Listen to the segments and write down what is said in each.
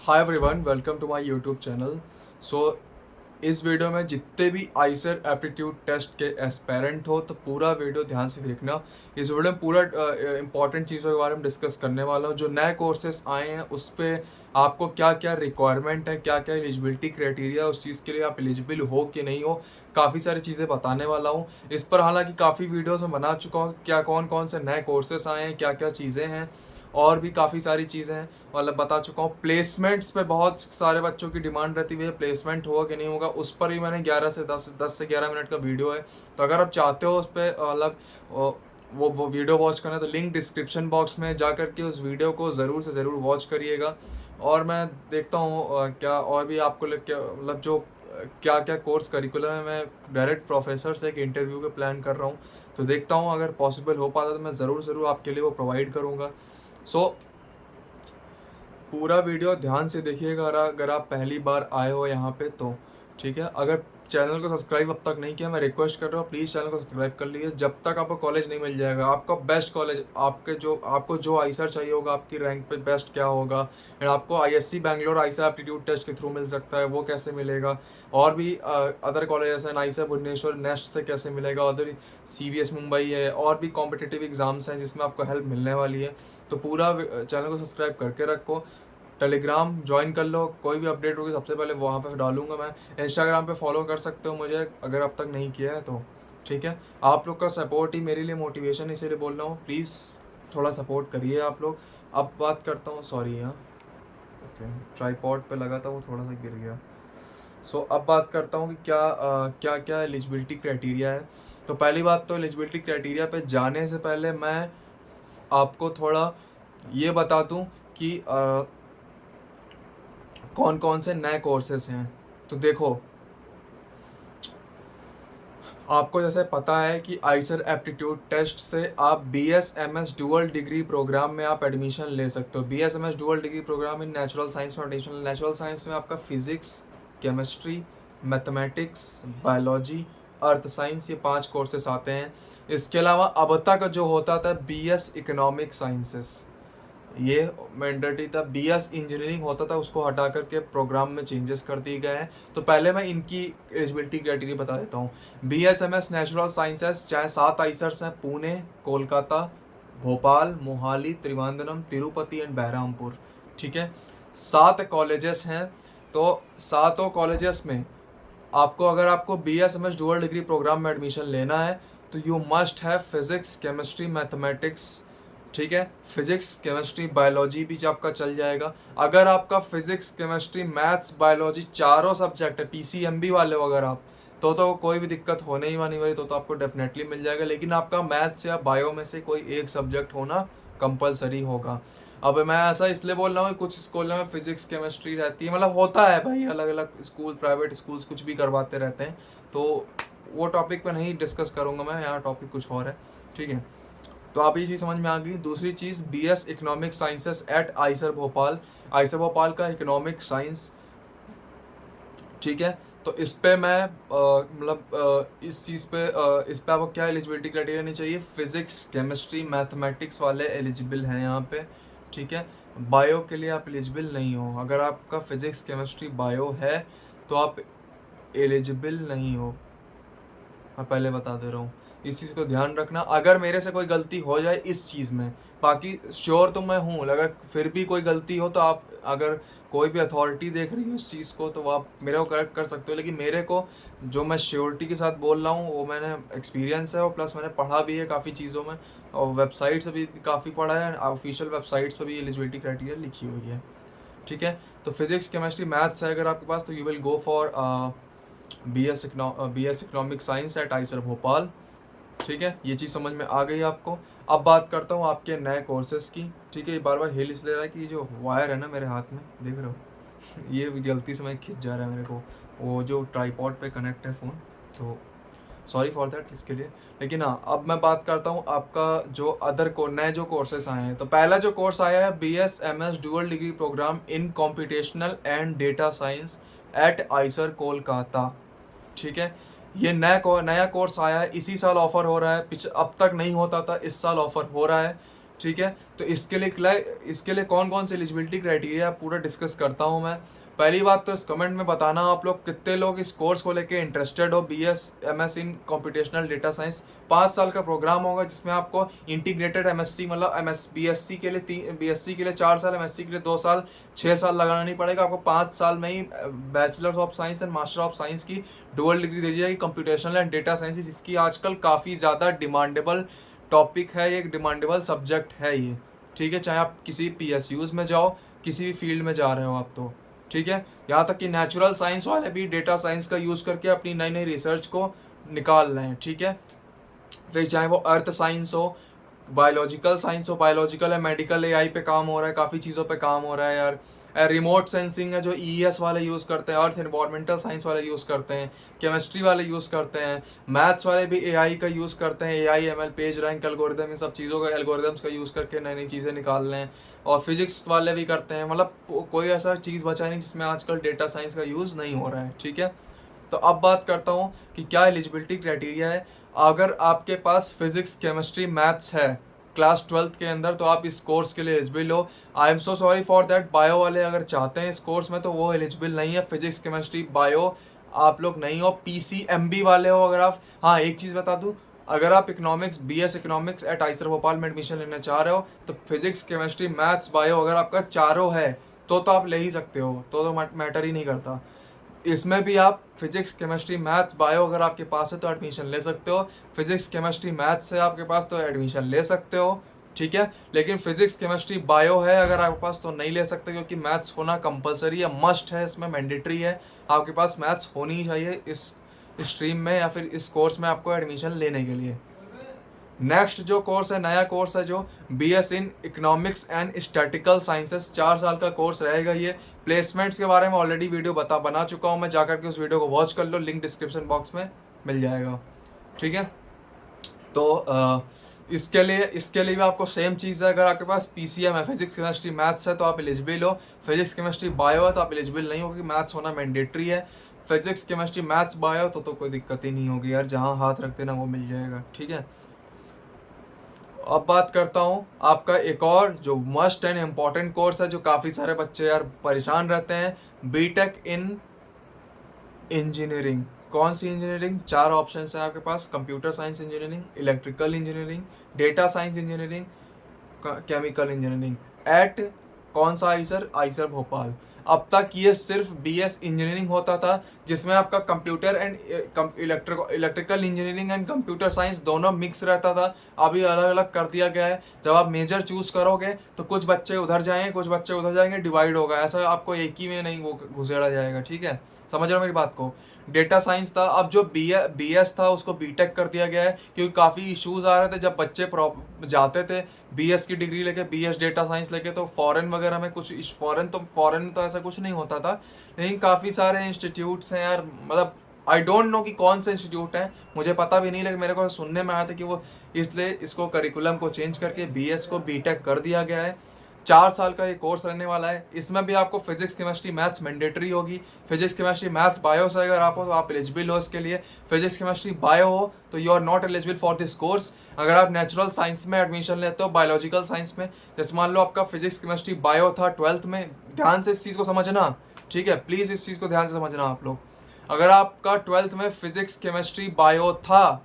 Hi everyone, welcome to my YouTube channel. So इस video में जितने भी आइसर एप्टीट्यूड टेस्ट के एस्पेरेंट हो तो पूरा वीडियो ध्यान से देखना। इस वीडियो में पूरा इंपॉर्टेंट चीज़ों के बारे में डिस्कस करने वाला हूँ। जो नए कोर्सेस आए हैं उस पर आपको क्या क्या रिक्वायरमेंट है, क्या क्या एलिजिबिलिटी क्राइटेरिया, उस चीज़ के लिए आप एलिजिबल हो कि नहीं हो, काफ़ी सारी चीज़ें बताने वाला हूँ। इस पर हालांकि काफ़ी वीडियोस में बना चुका हूँ, क्या कौन कौन से नए कोर्सेस आए हैं, क्या क्या चीज़ें हैं, और भी काफ़ी सारी चीज़ें हैं मतलब बता चुका हूँ। प्लेसमेंट्स पे बहुत सारे बच्चों की डिमांड रहती है, प्लेसमेंट होगा कि नहीं होगा, उस पर ही मैंने 11 से 10 से 11 मिनट का वीडियो है। तो अगर आप चाहते हो उस पर मतलब वो वीडियो वॉच करना, तो लिंक डिस्क्रिप्शन बॉक्स में जा करके उस वीडियो को ज़रूर से ज़रूर वॉच करिएगा। और मैं देखता हूँ क्या और भी आपको मतलब जो क्या क्या कोर्स करिकुलम है, मैं डायरेक्ट प्रोफेसर से एक इंटरव्यू के प्लान कर रहा हूँ। तो देखता हूँ अगर पॉसिबल हो पाता तो मैं ज़रूर ज़रूर आपके लिए वो प्रोवाइड करूँगा। सो पूरा वीडियो ध्यान से देखिएगा अगर आप पहली बार आए हो यहाँ पे तो। ठीक है, अगर चैनल को सब्सक्राइब अब तक नहीं किया, मैं रिक्वेस्ट कर रहा हूँ प्लीज़ चैनल को सब्सक्राइब कर लीजिए। जब तक आपको कॉलेज नहीं मिल जाएगा, आपका बेस्ट कॉलेज, आपको जो आईसर चाहिए होगा, आपकी रैंक पे बेस्ट क्या होगा, एंड आपको ISC Bangalore IISER aptitude test के थ्रू मिल सकता है, वो कैसे मिलेगा, और भी अदर कॉलेजेस हैं, आईसर भुवनेश्वर नेस्ट से कैसे मिलेगा, अदर सीवीएस मुंबई है, और भी कॉम्पिटिटिव एग्जाम्स हैं जिसमें आपको हेल्प मिलने वाली है। तो पूरा चैनल को सब्सक्राइब करके रखो। टेलीग्राम ज्वाइन कर लो, कोई भी अपडेट होगी सबसे पहले वहाँ पे डालूंगा मैं। इंस्टाग्राम पे फॉलो कर सकते हो मुझे अगर अब तक नहीं किया है तो। ठीक है, आप लोग का सपोर्ट ही मेरे लिए मोटिवेशन, इसीलिए बोल रहा हूँ प्लीज़ थोड़ा सपोर्ट करिए आप लोग। अब बात करता हूँ, सॉरी यहाँ ओके ट्राईपॉड पे लगा था वो थोड़ा सा गिर गया। सो अब बात करता हूँ कि क्या क्या एलिजिबिलिटी क्राइटेरिया है। तो पहली बात तो एलिजिबिलिटी क्राइटेरिया पे जाने से पहले मैं आपको थोड़ा ये बता दूँ कि कौन कौन से नए कोर्सेस हैं। तो देखो, आपको जैसे पता है कि आइसर एप्टीट्यूड टेस्ट से आप BS MS dual degree program में आप एडमिशन ले सकते हो। BS MS dual degree program in natural science में एडमिशन। नेचुरल साइंस में आपका physics, chemistry, mathematics, biology, earth science, ये 5 कोर्सेस आते हैं। इसके अलावा अब तक जो होता था BS इकोनॉमिक साइंसेस, ये मैंडेटरी था। BS इंजीनियरिंग होता था, उसको हटा करके प्रोग्राम में चेंजेस कर दिए गए हैं। तो पहले मैं इनकी एलिजिबिलिटी क्राइटेरिया बता देता हूँ। BSMS नेचुरल साइंसेस चाहे 7 आइसर्स हैं, पुणे, कोलकाता, भोपाल, मोहाली, त्रिवेंद्रम, तिरुपति एंड बहरामपुर। ठीक है, 7 कॉलेजेस हैं। तो सातों कॉलेजेस में अगर आपको BSMS डुअल डिग्री प्रोग्राम में एडमिशन लेना है तो you must have physics, chemistry, mathematics. ठीक है, फिजिक्स, केमिस्ट्री, बायोलॉजी भी आपका चल जाएगा। अगर आपका फिजिक्स, केमिस्ट्री, मैथ्स, बायोलॉजी चारों सब्जेक्ट है, PCMB वाले हो अगर आप, तो कोई भी दिक्कत होने ही वाली तो आपको डेफिनेटली मिल जाएगा। लेकिन आपका मैथ्स या बायो में से कोई एक सब्जेक्ट होना कंपलसरी होगा। अब मैं ऐसा इसलिए बोल रहा हूँ कि कुछ स्कूलों में फिजिक्स केमिस्ट्री रहती है, मतलब होता है भाई, अलग अलग स्कूल, प्राइवेट स्कूल्स कुछ भी करवाते रहते हैं। तो वो टॉपिक पे नहीं डिस्कस करूँगा मैं, यहाँ टॉपिक कुछ और है। ठीक है, तो आप ये चीज़ समझ में आ गई। दूसरी चीज़, BS economic sciences at IISER Bhopal. IISER Bhopal का इकोनॉमिक साइंस, ठीक है। तो इस पे मैं इस चीज़ पे इस पे आपको क्या एलिजिबिलिटी क्राइटेरिया नहीं चाहिए, फिजिक्स, केमिस्ट्री, मैथमेटिक्स वाले एलिजिबल हैं यहाँ पे। ठीक है, बायो के लिए आप एलिजिबल नहीं हो। अगर आपका फिजिक्स, केमिस्ट्री, बायो है तो आप एलिजिबल नहीं हो, मैं पहले बता दे रहा हूँ। इस चीज़ को ध्यान रखना, अगर मेरे से कोई गलती हो जाए इस चीज़ में, बाकी श्योर तो मैं हूँ, अगर फिर भी कोई गलती हो तो आप, अगर कोई भी अथॉरिटी देख रही हो इस चीज़ को तो आप मेरे को करेक्ट कर सकते हो। लेकिन मेरे को जो मैं श्योरिटी के साथ बोल रहा हूँ वो मैंने एक्सपीरियंस है, और प्लस मैंने पढ़ा भी है काफ़ी चीज़ों में, और वेबसाइट्स भी काफ़ी पढ़ा है, ऑफिशियल वेबसाइट्स पर भी एलिजिबिलिटी क्राइटेरिया लिखी हुई है। ठीक है, तो फिजिक्स, केमिस्ट्री, मैथ्स है अगर आपके पास तो you will go for BS economic science at IISER Bhopal. ठीक है, ये चीज़ समझ में आ गई आपको। अब बात करता हूँ आपके नए कोर्सेज की। ठीक है, ये बार बार हिल इसलिए रहा है कि जो वायर है ना मेरे हाथ में, देख रहे हो ये गलती से मैं खिंच जा रहा है मेरे को, वो जो ट्राईपॉड पे कनेक्ट है फ़ोन, तो सॉरी फॉर दैट इसके लिए। लेकिन हाँ, अब मैं बात करता हूँ आपका जो नए जो कोर्सेस आए हैं। तो पहला जो कोर्स आया है BSMS dual degree program in computational and data science at IISER Kolkata. ठीक है, ये नया कोर्स आया है, इसी साल ऑफर हो रहा है, अब तक नहीं होता था, इस साल ऑफर हो रहा है। ठीक है। तो इसके लिए कौन कौन से एलिजिबिलिटी क्राइटेरिया पूरा डिस्कस करता हूँ मैं। पहली बात तो इस कमेंट में बताना आप लोग कितने लोग इस कोर्स को लेके इंटरेस्टेड हो, BS MS इन कंप्यूटेशनल डेटा साइंस। 5 साल का प्रोग्राम होगा जिसमें आपको इंटीग्रेटेड MSc मतलब BSc के लिए BSc के लिए 4 साल, MSc के लिए 2 साल, 6 साल लगाना नहीं पड़ेगा आपको। 5 साल में ही bachelors of science and master of science की डुअल डिग्री दी जाएगी कंप्यूटेशनल एंड डेटा साइंस, जिसकी आजकल काफ़ी ज़्यादा डिमांडेबल टॉपिक है, एक डिमांडेबल सब्जेक्ट है ये। ठीक है, चाहे आप किसी PSUs में जाओ, किसी भी फील्ड में जा रहे हो आप तो। ठीक है, यहाँ तक कि नेचुरल साइंस वाले भी डेटा साइंस का यूज़ करके अपनी नई नई रिसर्च को निकाल रहे हैं। ठीक है, फिर चाहे वो अर्थ साइंस हो, बायोलॉजिकल साइंस हो, बायोलॉजिकल है, मेडिकल AI पे काम हो रहा है, काफ़ी चीज़ों पे काम हो रहा है यार। रिमोट सेंसिंग है जो EES वाले यूज़ करते हैं, अर्थ इन्वायरमेंटल साइंस वाले यूज़ करते हैं, केमिस्ट्री वाले यूज़ करते हैं, मैथ्स वाले भी AI का यूज़ करते हैं, AI ML page rank algorithm, इन सब चीज़ों का एल्गोरिदम्स का यूज़ करके नई नई चीज़ें निकाल रहे हैं। और फिजिक्स वाले भी करते हैं, मतलब कोई ऐसा चीज़ बचा नहीं जिसमें आजकल डेटा साइंस का यूज़ नहीं हो रहा है। ठीक है, तो अब बात करता हूँ कि क्या एलिजिबिलिटी क्राइटेरिया है। अगर आपके पास फिजिक्स, केमिस्ट्री, मैथ्स है क्लास 12th के अंदर तो आप इस कोर्स के लिए एलिजिबल हो। I am so sorry for that, bio वाले अगर चाहते हैं इस कोर्स में तो वो एलिजिबल नहीं है। फिजिक्स, केमिस्ट्री, बायो आप लोग नहीं हो। PCMB वाले हो अगर आप। हाँ, एक चीज़ बता दूँ, अगर आप economics, BS economics eight IISER Bhopal में एडमिशन लेना चाह रहे हो तो फिजिक्स, केमिस्ट्री, मैथ्स, बायो अगर आपका चारों है तो आप ले ही सकते हो, तो मैटर ही नहीं करता। इसमें भी आप फिजिक्स, केमिस्ट्री, मैथ्स, बायो अगर आपके पास है तो एडमिशन ले सकते हो। फिजिक्स, केमिस्ट्री, मैथ्स है आपके पास तो एडमिशन ले सकते हो। ठीक है, लेकिन फिजिक्स, केमिस्ट्री, बायो है अगर आपके पास तो नहीं ले सकते, क्योंकि मैथ्स होना कंपलसरी है, मस्ट है, इसमें मैंडेटरी है। आपके पास मैथ्स होनी ही चाहिए इस स्ट्रीम में या फिर इस कोर्स में आपको एडमिशन लेने के लिए। नेक्स्ट जो कोर्स है, नया कोर्स है जो BS in economics and statistical sciences, 4 साल का कोर्स रहेगा ये। प्लेसमेंट्स के बारे में ऑलरेडी वीडियो बना चुका हूँ मैं, जाकर के उस वीडियो को वॉच कर लो, लिंक डिस्क्रिप्शन बॉक्स में मिल जाएगा। ठीक है, तो इसके लिए भी आपको सेम चीज़ है। अगर आपके पास PCM है, फिजिक्स, केमिस्ट्री, मैथ्स है तो आप एलिजिबल हो। फिजिक्स, केमिस्ट्री, बायो है तो आप एलिजिबल नहीं हो, क्योंकि मैथ्स होना मैंडेटरी है। फिजिक्स, केमिस्ट्री, मैथ्स, बायो तो कोई दिक्कत ही नहीं होगी यार, जहाँ हाथ रखते ना वो मिल जाएगा। ठीक है, अब बात करता हूँ आपका एक और जो मस्ट एंड इम्पॉर्टेंट कोर्स है, जो काफ़ी सारे बच्चे यार परेशान रहते हैं, BTech इन इंजीनियरिंग। कौन सी इंजीनियरिंग? 4 ऑप्शन है आपके पास, computer science engineering, electrical engineering, data science engineering, chemical engineering. At कौन सा आइसर? आइसर भोपाल। अब तक ये सिर्फ BS इंजीनियरिंग होता था, जिसमें आपका computer and electrical engineering and computer science दोनों मिक्स रहता था। अभी अलग अलग कर दिया गया है। जब आप मेजर चूज करोगे तो कुछ बच्चे उधर जाएंगे, कुछ बच्चे उधर जाएंगे, डिवाइड होगा। ऐसा आपको एक ही में नहीं वो घुसेड़ा जाएगा। ठीक है, समझ रहे हो मेरी बात को। डेटा साइंस था, अब जो BS था उसको BTech कर दिया गया है, क्योंकि काफ़ी इश्यूज आ रहे थे जब बच्चे जाते थे BS की डिग्री लेके, BS डेटा साइंस लेके, तो फॉरेन वगैरह में कुछ फॉरेन में तो ऐसा कुछ नहीं होता था, लेकिन काफ़ी सारे इंस्टीट्यूट्स हैं यार, मतलब आई डोंट नो कि कौन से इंस्टीट्यूट हैं, मुझे पता भी नहीं, लेकिन मेरे को सुनने में आया था कि वो इसलिए इसको करिकुलम को चेंज करके BS को BTech कर दिया गया है। 4 साल का ये कोर्स रहने वाला है। इसमें भी आपको फिजिक्स, केमिस्ट्री, मैथ्स मैंडेटरी होगी। फिजिक्स, केमिस्ट्री, मैथ्स, बायो से अगर आप हो तो आप एलिजिबल हो इसके लिए। फिजिक्स, केमिस्ट्री, बायो हो तो you are not eligible for this course. अगर आप नेचुरल साइंस में एडमिशन लेते हो, बायोलॉजिकल साइंस में, जैसे मान लो आपका फिजिक्स, केमिस्ट्री, बायो था 12th में, ध्यान से इस चीज़ को समझना। ठीक है, प्लीज़ इस चीज़ को ध्यान से समझना आप लोग। अगर आपका 12th में फिजिक्स, केमिस्ट्री, बायो था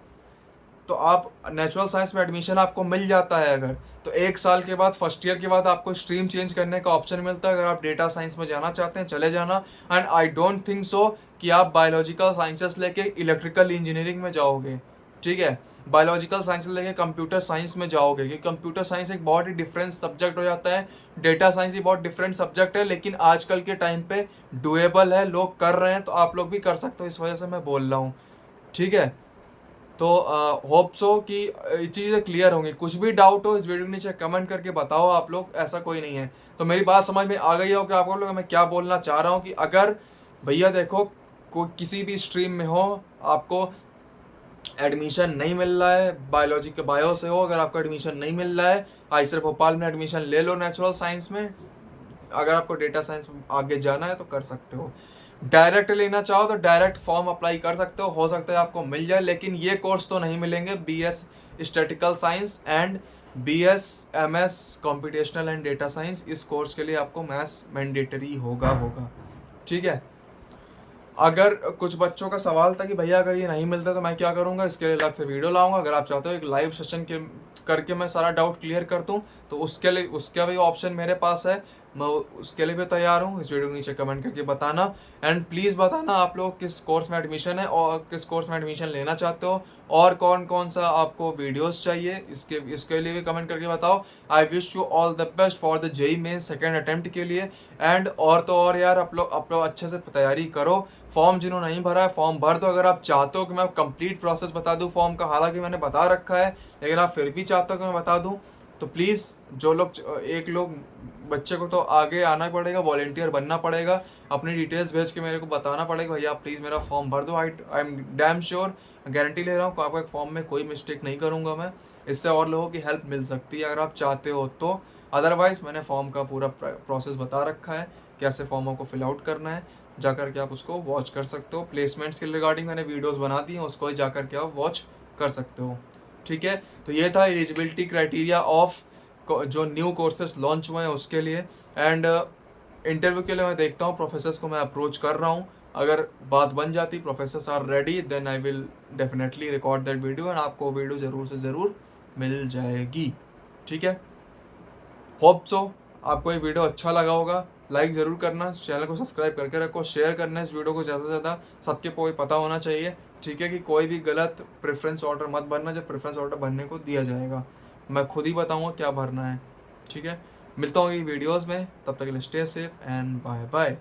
तो आप नेचुरल साइंस में एडमिशन आपको मिल जाता है। अगर तो 1 साल के बाद, फर्स्ट ईयर के बाद आपको स्ट्रीम चेंज करने का ऑप्शन मिलता है। अगर आप डेटा साइंस में जाना चाहते हैं चले जाना। And I don't think so कि आप बायोलॉजिकल साइंसेस लेके इलेक्ट्रिकल इंजीनियरिंग में जाओगे। ठीक है, बायोलॉजिकल साइंस लेके कंप्यूटर साइंस में जाओगे, क्योंकि कंप्यूटर साइंस एक बहुत ही डिफरेंट सब्जेक्ट हो जाता है। डेटा साइंस भी बहुत डिफरेंट सब्जेक्ट है, लेकिन आजकल के टाइम पे डुएबल है, लोग कर रहे हैं, तो आप लोग भी कर सकते हो, इस वजह से मैं बोल रहा हूँ। ठीक है, तो होप सो कि ये चीज़ें क्लियर होंगी। कुछ भी डाउट हो इस वीडियो के नीचे कमेंट करके बताओ आप लोग, ऐसा कोई नहीं है। तो मेरी बात समझ में आ गई हो कि आपको लोग मैं क्या बोलना चाह रहा हूँ, कि अगर भैया देखो कोई किसी भी स्ट्रीम में हो, आपको एडमिशन नहीं मिल रहा है, बायोलॉजी के बायो से हो, अगर आपको एडमिशन नहीं मिल रहा है, आइसर भोपाल में एडमिशन ले लो नेचुरल साइंस में। अगर आपको डेटा साइंस में आगे जाना है तो कर सकते हो। डायरेक्ट लेना चाहो तो डायरेक्ट फॉर्म अप्लाई कर सकते हो सकता है आपको मिल जाए, लेकिन ये कोर्स तो नहीं मिलेंगे। BS statistical science and BSMS computational and data science, इस कोर्स के लिए आपको मैथ्स मैंडेटरी होगा। ठीक है। अगर कुछ बच्चों का सवाल था कि भैया अगर ये नहीं मिलता तो मैं क्या करूंगा, इसके लिए अलग से वीडियो लाऊंगा। अगर आप चाहते हो एक लाइव सेशन के करके मैं सारा डाउट क्लियर कर दूं तो उसके लिए उसका भी ऑप्शन मेरे पास है, मैं उसके लिए भी तैयार हूँ। इस वीडियो के नीचे कमेंट करके बताना। एंड प्लीज़ बताना आप लोग किस कोर्स में एडमिशन है और किस कोर्स में एडमिशन लेना चाहते हो और कौन कौन सा आपको वीडियोस चाहिए, इसके लिए भी कमेंट करके बताओ। I wish you all the best for the JEE Main second attempt के लिए। एंड और तो और यार, आप लोग अच्छे से तैयारी करो। फॉर्म जिन्होंने नहीं भरा है फॉर्म भर दो। अगर आप चाहते हो कि मैं कंप्लीट प्रोसेस बता दूं फॉर्म का, हालांकि मैंने बता रखा है, लेकिन आप फिर भी चाहते हो कि मैं बता दूं तो प्लीज़ जो लोग एक लोग बच्चे को तो आगे आना पड़ेगा, वॉलेंटियर बनना पड़ेगा, अपनी डिटेल्स भेज के मेरे को बताना पड़ेगा भैया प्लीज़ मेरा फॉर्म भर दो। I am damn sure, guarantee ले रहा हूँ आपको एक फॉर्म में कोई मिस्टेक नहीं करूँगा मैं। इससे और लोगों की हेल्प मिल सकती है अगर आप चाहते हो तो। अदरवाइज़ मैंने फॉर्म का पूरा प्रोसेस बता रखा है, कैसे फॉर्मों को फिल आउट करना है, जा कर के आप उसको वॉच कर सकते हो। प्लेसमेंट्स के रिगार्डिंग मैंने वीडियोस बना दी हैं, उसको ही जा कर के आप वॉच कर सकते हो। ठीक है। तो ये था एलिजिबिलिटी क्राइटेरिया ऑफ जो न्यू कोर्सेज लॉन्च हुए हैं उसके लिए। एंड इंटरव्यू के लिए मैं देखता हूँ, प्रोफेसर्स को मैं अप्रोच कर रहा हूँ। अगर बात बन जाती, professors are ready, then I will definitely record that video and आपको वीडियो ज़रूर से ज़रूर मिल जाएगी। ठीक है। होप सो आपको ये वीडियो अच्छा लगा होगा। लाइक ज़रूर करना, चैनल को सब्सक्राइब करके रखो, शेयर करना इस वीडियो को ज़्यादा से ज़्यादा, सबके को पता होना चाहिए। ठीक है कि कोई भी गलत प्रेफरेंस ऑर्डर मत भरना जब प्रेफरेंस ऑर्डर भरने को दिया जाएगा, मैं खुद ही बताऊँगा क्या भरना है। ठीक है। मिलता हूँ ये वीडियोज़ में, तब तक के लिए stay safe and bye bye.